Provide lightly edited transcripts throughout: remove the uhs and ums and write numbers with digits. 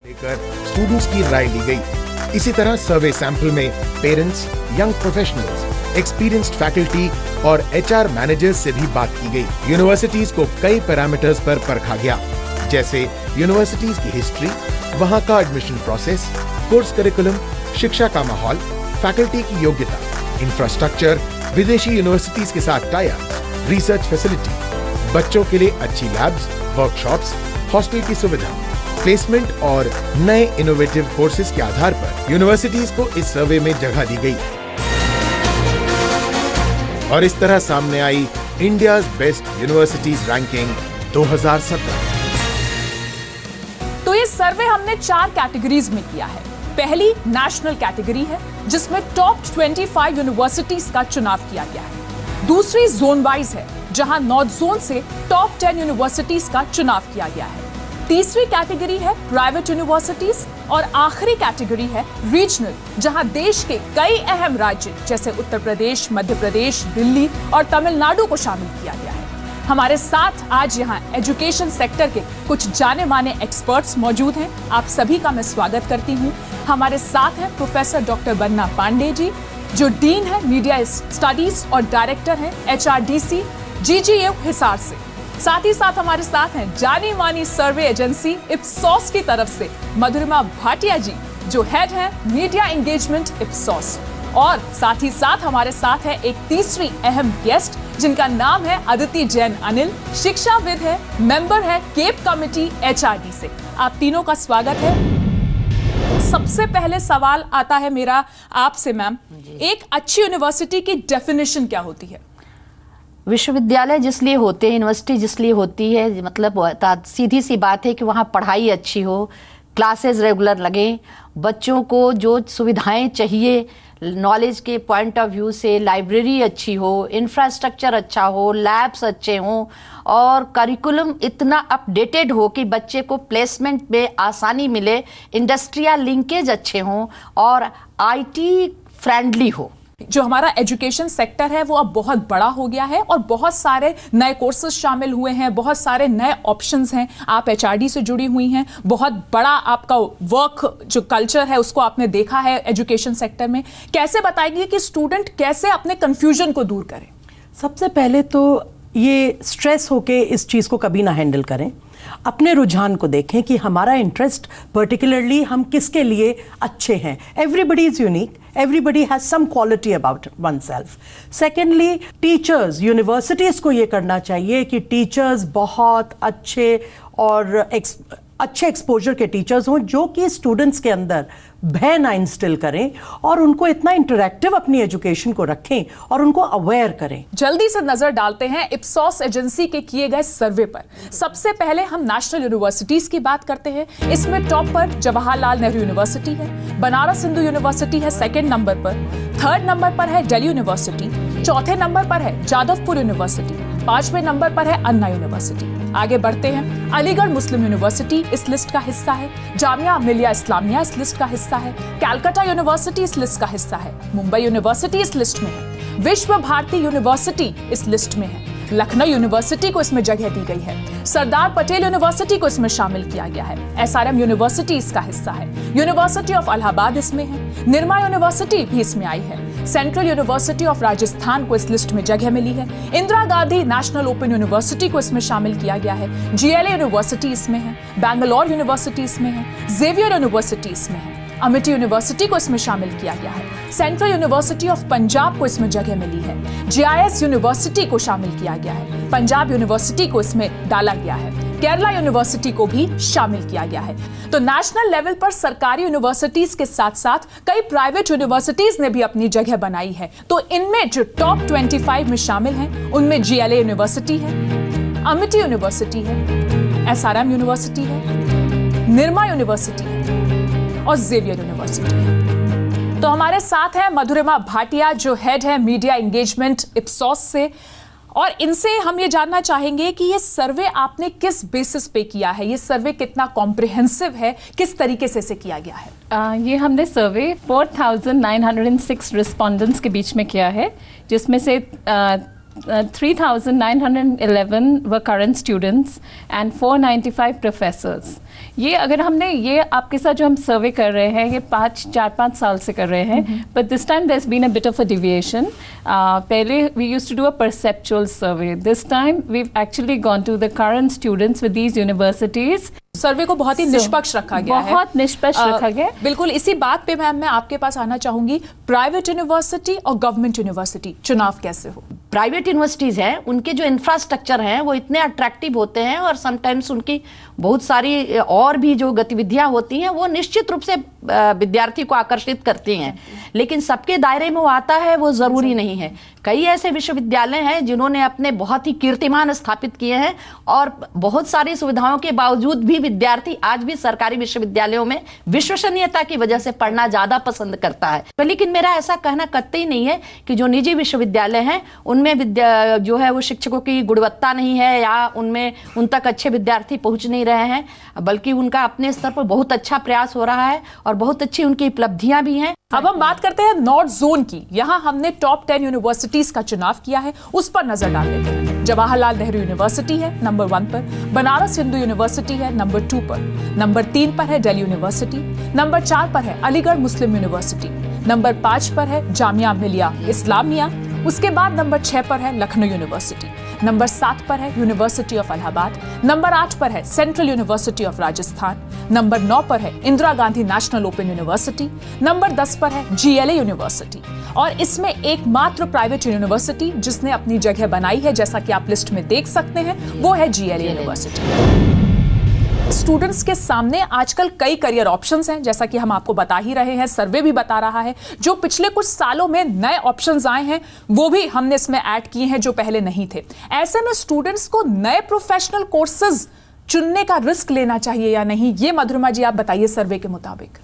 लेकर स्टूडेंट्स की राय ली गई। इसी तरह सर्वे सैंपल में parents, young professionals, experienced faculty और HR मैनेजर्स से भी बात की गई। यूनिवर्सिटीज को कई पैरामीटर्स पर परखा गया, जैसे यूनिवर्सिटीज की हिस्ट्री, वहां का एडमिशन प्रोसेस, कोर्स करिकुलम, शिक्षा का माहौल, फैकल्टी की योग्यता, इंफ्रास्ट्रक्चर, विदेशी यूनिवर्सिटीज के साथ टाई अप, रिसर्च फैसिलिटी, बच्चों के लिए अच्छी लैब्स, वर्कशॉप्स, हॉस्टल की सुविधा, प्लेसमेंट और नए इनोवेटिव कोर्सेज के आधार पर यूनिवर्सिटीज को इस सर्वे में जगह दी गई। और इस तरह सामने आई इंडियाज बेस्ट यूनिवर्सिटीज रैंकिंग 2017। तो ये सर्वे हमने 4 कैटेगरीज में किया है। पहली नेशनल कैटेगरी है, जिसमें टॉप 25 यूनिवर्सिटीज का चुनाव किया गया है। दूसरी जोन वाइज है, जहां नॉर्थ जोन से टॉप 10 यूनिवर्सिटीज का चुनाव किया गया है। तीसरी कैटेगरी है प्राइवेट यूनिवर्सिटीज और आखिरी कैटेगरी है रीजनल, जहां देश के कई अहम राज्य जैसे उत्तर प्रदेश, मध्य प्रदेश, दिल्ली और तमिलनाडु को शामिल किया गया है। हमारे साथ आज यहाँ एजुकेशन सेक्टर के कुछ जाने माने एक्सपर्ट्स मौजूद हैं। आप सभी का मैं स्वागत करती हूँ। हमारे साथ हैं प्रोफेसर डॉक्टर बन्ना पांडे जी, जो डीन है मीडिया स्टडीज और डायरेक्टर हैं HRDC GGU हिसार से। साथ ही साथ हमारे साथ हैं जानी मानी सर्वे एजेंसी इप्सॉस की तरफ से मधुरिमा भाटिया जी, जो हेड है मीडिया एंगेजमेंट इप्सॉस। और साथ ही साथ हमारे साथ है एक तीसरी अहम गेस्ट, जिनका नाम है अदिति जैन अनिल, शिक्षाविद है, मेंबर है केप कमेटी HRD से। आप तीनों का स्वागत है। सबसे पहले सवाल आता है मेरा आपसे मैम, एक अच्छी यूनिवर्सिटी की डेफिनेशन क्या होती है? विश्वविद्यालय जिस लिए होते हैं, यूनिवर्सिटी जिस लिए होती है, मतलब सीधी सी बात है कि वहाँ पढ़ाई अच्छी हो, क्लासेस रेगुलर लगें, बच्चों को जो सुविधाएं चाहिए नॉलेज के पॉइंट ऑफ व्यू से, लाइब्रेरी अच्छी हो, इंफ्रास्ट्रक्चर अच्छा हो, लैब्स अच्छे हों और करिकुलम इतना अपडेटेड हो कि बच्चे को प्लेसमेंट में आसानी मिले, इंडस्ट्रियल लिंकेज अच्छे हों और IT फ्रेंडली हो। जो हमारा एजुकेशन सेक्टर है वो अब बहुत बड़ा हो गया है और बहुत सारे नए कोर्सेज शामिल हुए हैं, बहुत सारे नए ऑप्शंस हैं। आप HRD से जुड़ी हुई हैं, बहुत बड़ा आपका वर्क जो कल्चर है उसको आपने देखा है एजुकेशन सेक्टर में। कैसे बताएंगे कि स्टूडेंट कैसे अपने कंफ्यूजन को दूर करें? सबसे पहले तो ये स्ट्रेस होके इस चीज़ को कभी ना हैंडल करें। अपने रुझान को देखें कि हमारा इंटरेस्ट पर्टिकुलरली हम किसके लिए अच्छे हैं। Everybody is unique, everybody has some quality about oneself. Secondly, teachers, universities को ये करना चाहिए कि टीचर्स बहुत अच्छे और अच्छे एक्सपोजर के टीचर्स हों, जो कि स्टूडेंट्स के अंदर भय ना इंस्टिल करें और उनको इतना इंटरैक्टिव अपनी एजुकेशन को रखें और उनको अवेयर करें। जल्दी से नजर डालते हैं इप्सॉस एजेंसी के किए गए सर्वे पर। सबसे पहले हम नेशनल यूनिवर्सिटीज की बात करते हैं। इसमें टॉप पर जवाहरलाल नेहरू यूनिवर्सिटी है, बनारस हिंदू यूनिवर्सिटी है सेकंड नंबर पर, थर्ड नंबर पर है दिल्ली यूनिवर्सिटी, चौथे नंबर पर है जादवपुर यूनिवर्सिटी, 5वें नंबर पर है अन्ना यूनिवर्सिटी। आगे बढ़ते हैं, अलीगढ़ मुस्लिम यूनिवर्सिटी इस लिस्ट का हिस्सा है, जामिया मिलिया इस्लामिया इस लिस्ट का हिस्सा है, कलकत्ता यूनिवर्सिटी इस लिस्ट का हिस्सा है, मुंबई यूनिवर्सिटी इस लिस्ट में है, विश्व भारती यूनिवर्सिटी इस लिस्ट में है, लखनऊ यूनिवर्सिटी को इसमें जगह दी गई है, सरदार पटेल यूनिवर्सिटी को इसमें शामिल किया गया है, SRM यूनिवर्सिटी इसका हिस्सा है, यूनिवर्सिटी ऑफ इलाहाबाद इसमें है, निर्मा यूनिवर्सिटी भी इसमें आई है, सेंट्रल यूनिवर्सिटी ऑफ राजस्थान को इस लिस्ट में जगह मिली है, Indira Gandhi national open university को इसमें शामिल किया गया है, GLA यूनिवर्सिटी इसमें है, बैंगलोर यूनिवर्सिटी इसमें है, जेवियर यूनिवर्सिटी इसमें है, अमिटी यूनिवर्सिटी को इसमें शामिल किया गया है, सेंट्रल यूनिवर्सिटी ऑफ पंजाब को इसमें जगह मिली है, GIS यूनिवर्सिटी को शामिल किया गया है, पंजाब यूनिवर्सिटी को इसमें डाला गया है, केरला यूनिवर्सिटी को भी शामिल किया गया है। तो नेशनल लेवल पर सरकारी यूनिवर्सिटीज के साथ साथ कई प्राइवेट यूनिवर्सिटीज ने भी अपनी जगह बनाई है। तो इनमें जो टॉप 25 में शामिल हैं, उनमें GLA यूनिवर्सिटी है, अमिटी यूनिवर्सिटी है, SRM यूनिवर्सिटी है, निर्मा यूनिवर्सिटी है और जेवियर यूनिवर्सिटी है। तो हमारे साथ है मधुरिमा भाटिया, जो हेड है मीडिया एंगेजमेंट इप्सॉस से, और इनसे हम ये जानना चाहेंगे कि ये सर्वे आपने किस बेसिस पे किया है, ये सर्वे कितना कॉम्प्रिहेंसिव है, किस तरीके से इसे किया गया है? ये हमने सर्वे 4906 रिस्पोंडेंट्स के बीच में किया है, जिसमें से 3,911 were current students and 495 professors. ये अगर हमने ये आपके साथ जो हम सर्वे कर रहे हैं ये 4-5 साल से कर रहे हैं, but this time there's been a bit of a deviation. पहले we used to do a perceptual survey. This time we've actually gone to the current students with these universities. सर्वे को बहुत ही निष्पक्ष रखा गया है, बहुत निष्पक्ष रखा गया। बिल्कुल इसी बात पे मैम मैं आपके पास आना चाहूंगी, प्राइवेट यूनिवर्सिटी और गवर्नमेंट यूनिवर्सिटी चुनाव कैसे हो? प्राइवेट यूनिवर्सिटीज़ हैं, उनके जो इंफ्रास्ट्रक्चर हैं वो इतने अट्रैक्टिव होते हैं और समटाइम्स उनकी बहुत सारी और भी जो गतिविधियां होती हैं वो निश्चित रूप से विद्यार्थी को आकर्षित करती हैं, लेकिन सबके दायरे में वो आता है वो ज़रूरी नहीं है। कई ऐसे विश्वविद्यालय हैं जिन्होंने अपने बहुत ही कीर्तिमान स्थापित किए हैं और बहुत सारी सुविधाओं के बावजूद भी विद्यार्थी आज भी सरकारी विश्वविद्यालयों में विश्वसनीयता की वजह से पढ़ना ज़्यादा पसंद करता है। लेकिन मेरा ऐसा कहना कतई नहीं है कि जो निजी विश्वविद्यालय हैं उनमें जो है वो शिक्षकों की गुणवत्ता नहीं है या उनमें उन तक अच्छे विद्यार्थी पहुंच नहीं रहे हैं, बल्कि उनका अपने स्तर पर बहुत अच्छा प्रयास हो रहा है और बहुत अच्छी उनकी उपलब्धियां भी हैं। अब हम बात करते हैं नॉर्थ जोन की। यहाँ हमने टॉप 10 यूनिवर्सिटीज का चुनाव किया है, उस पर नजर डाल लेते हैं। जवाहरलाल नेहरू यूनिवर्सिटी है नंबर 1 पर, बनारस हिंदू यूनिवर्सिटी है नंबर 2 पर, नंबर 3 पर है दिल्ली यूनिवर्सिटी, नंबर 4 पर है अलीगढ़ मुस्लिम यूनिवर्सिटी, नंबर 5 पर है जामिया मिलिया इस्लामिया, उसके बाद नंबर 6 पर है लखनऊ यूनिवर्सिटी, नंबर 7 पर है यूनिवर्सिटी ऑफ इलाहाबाद, नंबर 8 पर है central university of Rajasthan, number 9 पर है Indira Gandhi national open university, number 10 पर है GLA यूनिवर्सिटी। और इसमें एकमात्र प्राइवेट यूनिवर्सिटी जिसने अपनी जगह बनाई है, जैसा कि आप लिस्ट में देख सकते हैं, वो है GLA यूनिवर्सिटी। स्टूडेंट्स के सामने आजकल कई करियर ऑप्शंस हैं, जैसा कि हम आपको बता ही रहे हैं, सर्वे भी बता रहा है। जो पिछले कुछ सालों में नए ऑप्शंस आए हैं वो भी हमने इसमें ऐड किए हैं जो पहले नहीं थे। ऐसे में स्टूडेंट्स को नए प्रोफेशनल कोर्सेज चुनने का रिस्क लेना चाहिए या नहीं, ये मधुरमा जी आप बताइए सर्वे के मुताबिक।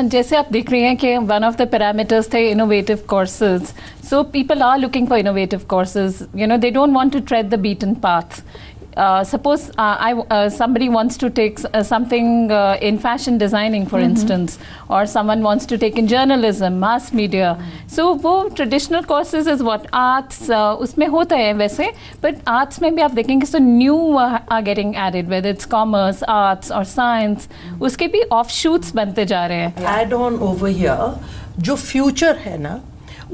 जैसे आप देख रही हैं कि वन ऑफ द पैरामीटर्स थे innovative courses, so people are looking for innovative courses, you know, they don't want to tread the beaten path. Suppose somebody wants to take something in fashion designing, for instance, or someone wants to take in journalism, mass media. So वो traditional courses is what arts उसमें होता है वैसे, but arts में भी आप देखेंगे so new are getting added, whether it's commerce, arts or science, उसके भी offshoots बनते जा रहे हैं. Add on over here, जो future है ना,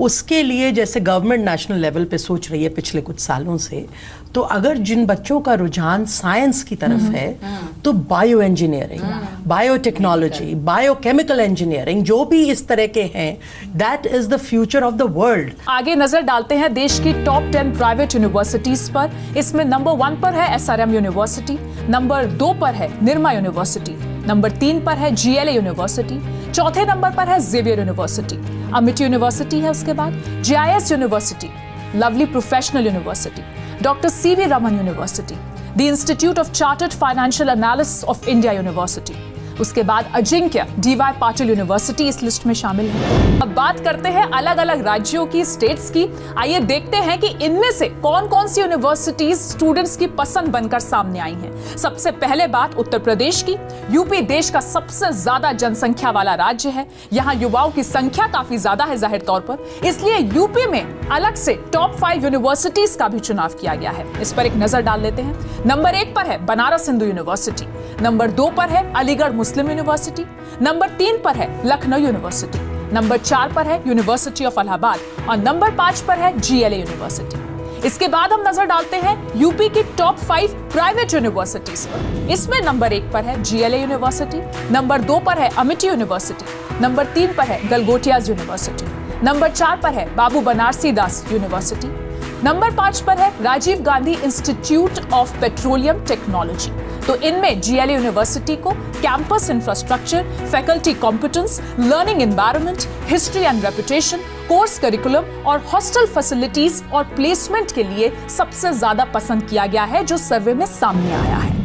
उसके लिए जैसे गवर्नमेंट नेशनल लेवल पे सोच रही है पिछले कुछ सालों से, तो अगर जिन बच्चों का रुझान साइंस की तरफ है तो bio engineering, biotechnology, biochemical engineering, जो भी इस तरह के हैं, that is the future of the world. आगे नजर डालते हैं देश की टॉप 10 प्राइवेट यूनिवर्सिटीज पर। इसमें नंबर 1 पर है SRM यूनिवर्सिटी, नंबर 2 पर है निर्मा यूनिवर्सिटी, नंबर 3 पर है GLA यूनिवर्सिटी, चौथे नंबर पर है जेवियर यूनिवर्सिटी, अमिटी यूनिवर्सिटी है उसके बाद, GIS university, lovely professional university, doctor CV Raman university, the institute of chartered financial analysis of India university, उसके बाद अजिंक्य DY पाटिल यूनिवर्सिटी इस लिस्ट में शामिल है। अब बात करते हैं अलग अलग राज्यों की, स्टेट्स की। आइए देखते हैं कि इनमें से कौन कौन सी यूनिवर्सिटीज स्टूडेंट्स की पसंद बनकर सामने आई हैं। सबसे पहले बात उत्तर प्रदेश की। यूपी देश का सबसे ज्यादा जनसंख्या वाला राज्य है, यहाँ युवाओं की संख्या काफी ज्यादा है जाहिर तौर पर, इसलिए यूपी में अलग से टॉप 5 यूनिवर्सिटीज का भी चुनाव किया गया है। इस पर एक नजर डाल लेते हैं। नंबर 1 पर है बनारस हिंदू यूनिवर्सिटी, नंबर 2 पर है अलीगढ़ मुस्लिम यूनिवर्सिटी, नंबर 3 पर है लखनऊ यूनिवर्सिटी, नंबर 4 पर है यूनिवर्सिटी ऑफ इलाहाबाद और नंबर 5 पर है GLA यूनिवर्सिटी। इसके बाद हम नजर डालते हैं यूपी की टॉप 5 प्राइवेट यूनिवर्सिटीज पर। इसमें नंबर 1 पर है GLA यूनिवर्सिटी, नंबर 2 पर है अमिटी यूनिवर्सिटी, नंबर 3 पर है गलगोटियाज यूनिवर्सिटी, नंबर 4 पर है बाबू बनारसी दास यूनिवर्सिटी, नंबर 5 पर है Rajiv Gandhi institute of petroleum technology. तो इनमें GLA यूनिवर्सिटी को campus infrastructure, faculty competence, learning environment, history and reputation, course curriculum और हॉस्टल फैसिलिटीज और प्लेसमेंट के लिए सबसे ज्यादा पसंद किया गया है, जो सर्वे में सामने आया है।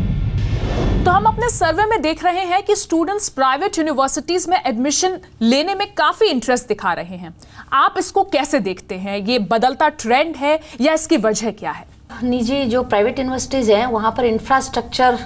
तो हम अपने सर्वे में देख रहे हैं कि स्टूडेंट्स प्राइवेट यूनिवर्सिटीज में एडमिशन लेने में काफी इंटरेस्ट दिखा रहे हैं। आप इसको कैसे देखते हैं? ये बदलता ट्रेंड है या इसकी वजह क्या है? निजी जो प्राइवेट यूनिवर्सिटीज़ हैं वहाँ पर इंफ्रास्ट्रक्चर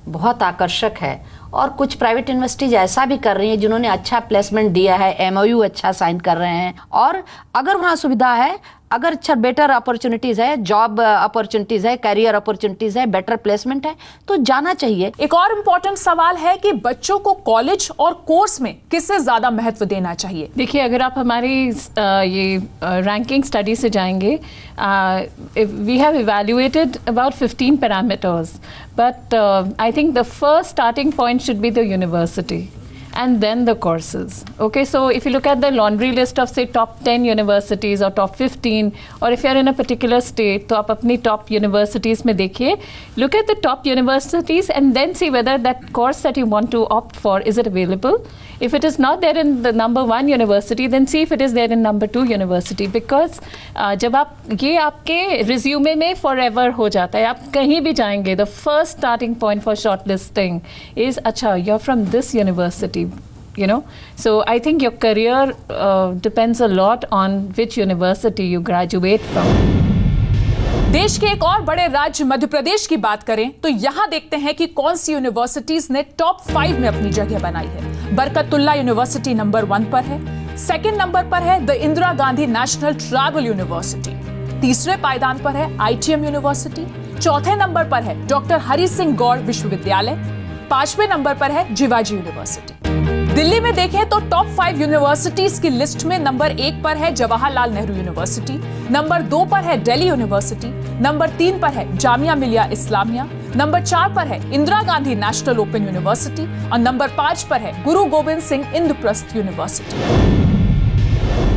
बहुत आकर्षक है और कुछ प्राइवेट यूनिवर्सिटीज ऐसा भी कर रही हैं जिन्होंने अच्छा प्लेसमेंट दिया है, MOU अच्छा साइन कर रहे हैं, और अगर वहाँ सुविधा है, अगर अच्छा बेटर अपॉर्चुनिटीज है, जॉब अपॉर्चुनिटीज है, करियर अपॉर्चुनिटीज है, बेटर प्लेसमेंट है तो जाना चाहिए। एक और इम्पोर्टेंट सवाल है कि बच्चों को कॉलेज और कोर्स में किससे ज्यादा महत्व देना चाहिए। देखिए, अगर आप हमारी ये रैंकिंग स्टडी से जाएंगे, we have evaluated about 15 parameters, but I think the first starting point should be the university and then the courses. Okay, so if you look at the laundry list of say top 10 universities or top 15, or if you're in a particular state, तो आप अपनी top universities में देखिए, look at the top universities and then see whether that course that you want to opt for, is it available? If it is not there in the number 1 university, then see if it is there in number 2 university, because जब आप ये आपके resume में forever हो जाता है, आप कहीं भी जाएंगे, the first starting point for shortlisting is अच्छा you're from this university, you know. So I think your career depends a lot on which university you graduate from. देश के एक और बड़े राज्य मध्य प्रदेश की बात करें तो यहां देखते हैं कि कौन सी यूनिवर्सिटीज ने टॉप 5 में अपनी जगह बनाई है। बरकतुल्ला यूनिवर्सिटी नंबर 1 पर है, सेकंड नंबर पर है the Indira Gandhi national tribal university, तीसरे पायदान पर है ITM यूनिवर्सिटी, चौथे नंबर पर है डॉक्टर हरि सिंह गौड़ विश्वविद्यालय, 5वें नंबर पर है जिवाजी यूनिवर्सिटी। दिल्ली में देखें तो टॉप 5 यूनिवर्सिटीज की लिस्ट में नंबर 1 पर है जवाहरलाल नेहरू यूनिवर्सिटी, नंबर 2 पर है दिल्ली यूनिवर्सिटी, नंबर 3 पर है जामिया मिलिया इस्लामिया, नंबर 4 पर है Indira Gandhi national open university और नंबर 5 पर है गुरु गोविंद सिंह इंद्रप्रस्थ यूनिवर्सिटी।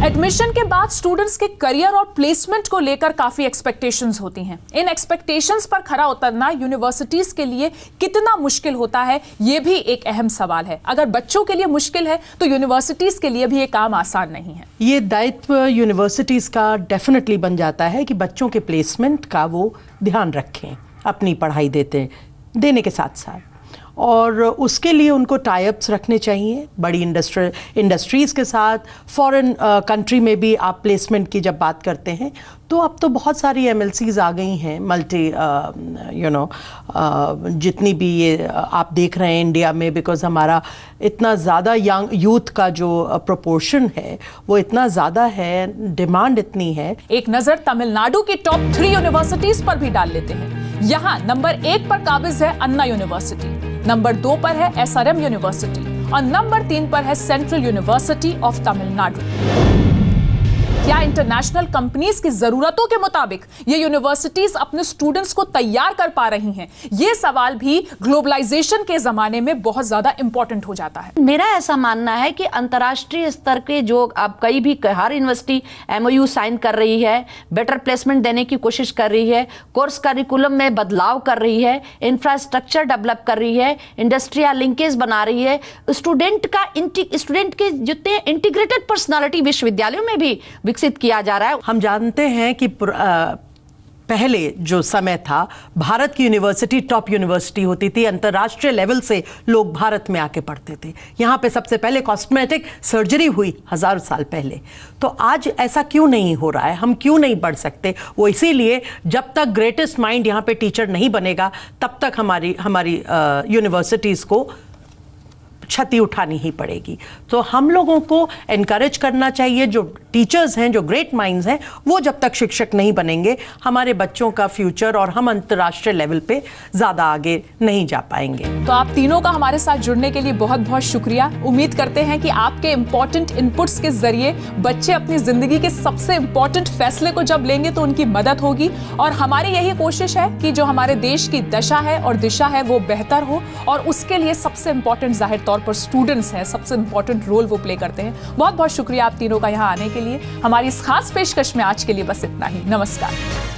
एडमिशन के बाद स्टूडेंट्स के करियर और प्लेसमेंट को लेकर काफी एक्सपेक्टेशंस होती हैं। इन एक्सपेक्टेशंस पर खरा उतरना यूनिवर्सिटीज के लिए कितना मुश्किल होता है, ये भी एक अहम सवाल है। अगर बच्चों के लिए मुश्किल है तो यूनिवर्सिटीज के लिए भी ये काम आसान नहीं है। ये दायित्व यूनिवर्सिटीज का डेफिनेटली बन जाता है कि बच्चों के प्लेसमेंट का वो ध्यान रखें अपनी पढ़ाई देने के साथ साथ, और उसके लिए उनको टाई अप्स रखने चाहिए बड़ी इंडस्ट्रीज़ के साथ। फॉरेन कंट्री में भी आप प्लेसमेंट की जब बात करते हैं तो अब तो बहुत सारी MLCs आ गई हैं, मल्टी जितनी भी ये आप देख रहे हैं इंडिया में, बिकॉज हमारा इतना ज़्यादा यंग यूथ का जो प्रोपोर्शन है वो इतना ज़्यादा है, डिमांड इतनी है। एक नज़र तमिलनाडु की टॉप 3 यूनिवर्सिटीज़ पर भी डाल लेते हैं। यहाँ नंबर 1 पर काबिज है अन्ना यूनिवर्सिटी, नंबर 2 पर है SRM यूनिवर्सिटी और नंबर 3 पर है सेंट्रल यूनिवर्सिटी ऑफ तमिलनाडु। क्या इंटरनेशनल कंपनीज की जरूरतों के मुताबिक ये यूनिवर्सिटीज अपने स्टूडेंट्स को तैयार कर पा रही हैं? ये सवाल भी ग्लोबलाइजेशन के जमाने में बहुत ज्यादा इंपॉर्टेंट हो जाता है। मेरा ऐसा मानना है कि अंतर्राष्ट्रीय स्तर के जो अब कई भी हर यूनिवर्सिटी MOU साइन कर रही है, बेटर प्लेसमेंट देने की कोशिश कर रही है, कोर्स करिकुलम में बदलाव कर रही है, इंफ्रास्ट्रक्चर डेवलप कर रही है, इंडस्ट्रियल लिंकेज बना रही है, स्टूडेंट के जितने इंटीग्रेटेड पर्सनालिटी विश्वविद्यालयों में भी विकसित किया जा रहा है। हम जानते हैं कि पहले जो समय था भारत की यूनिवर्सिटी टॉप यूनिवर्सिटी होती थी, अंतर्राष्ट्रीय लेवल से लोग भारत में आके पढ़ते थे। यहाँ पे सबसे पहले कॉस्मेटिक सर्जरी हुई 1000 साल पहले। तो आज ऐसा क्यों नहीं हो रहा है? हम क्यों नहीं बढ़ सकते? वो इसीलिए जब तक ग्रेटेस्ट माइंड यहाँ पे टीचर नहीं बनेगा तब तक हमारी यूनिवर्सिटीज़ को क्षति उठानी ही पड़ेगी। तो हम लोगों को एनकरेज करना चाहिए, जो टीचर्स हैं, जो ग्रेट माइंड्स हैं, वो जब तक शिक्षक नहीं बनेंगे हमारे बच्चों का फ्यूचर और हम अंतर्राष्ट्रीय लेवल पे ज़्यादा आगे नहीं जा पाएंगे। तो आप तीनों का हमारे साथ जुड़ने के लिए बहुत बहुत शुक्रिया। उम्मीद करते हैं कि आपके इम्पोर्टेंट इनपुट्स के जरिए बच्चे अपनी जिंदगी के सबसे इम्पोर्टेंट फैसले को जब लेंगे तो उनकी मदद होगी, और हमारी यही कोशिश है कि जो हमारे देश की दशा है और दिशा है वो बेहतर हो, और उसके लिए सबसे इम्पोर्टेंट जाहिर तौर पर स्टूडेंट्स हैं, सबसे इंपॉर्टेंट रोल वो प्ले करते हैं। बहुत बहुत शुक्रिया आप तीनों का यहाँ आने के लिए। हमारी इस खास पेशकश में आज के लिए बस इतना ही। नमस्कार।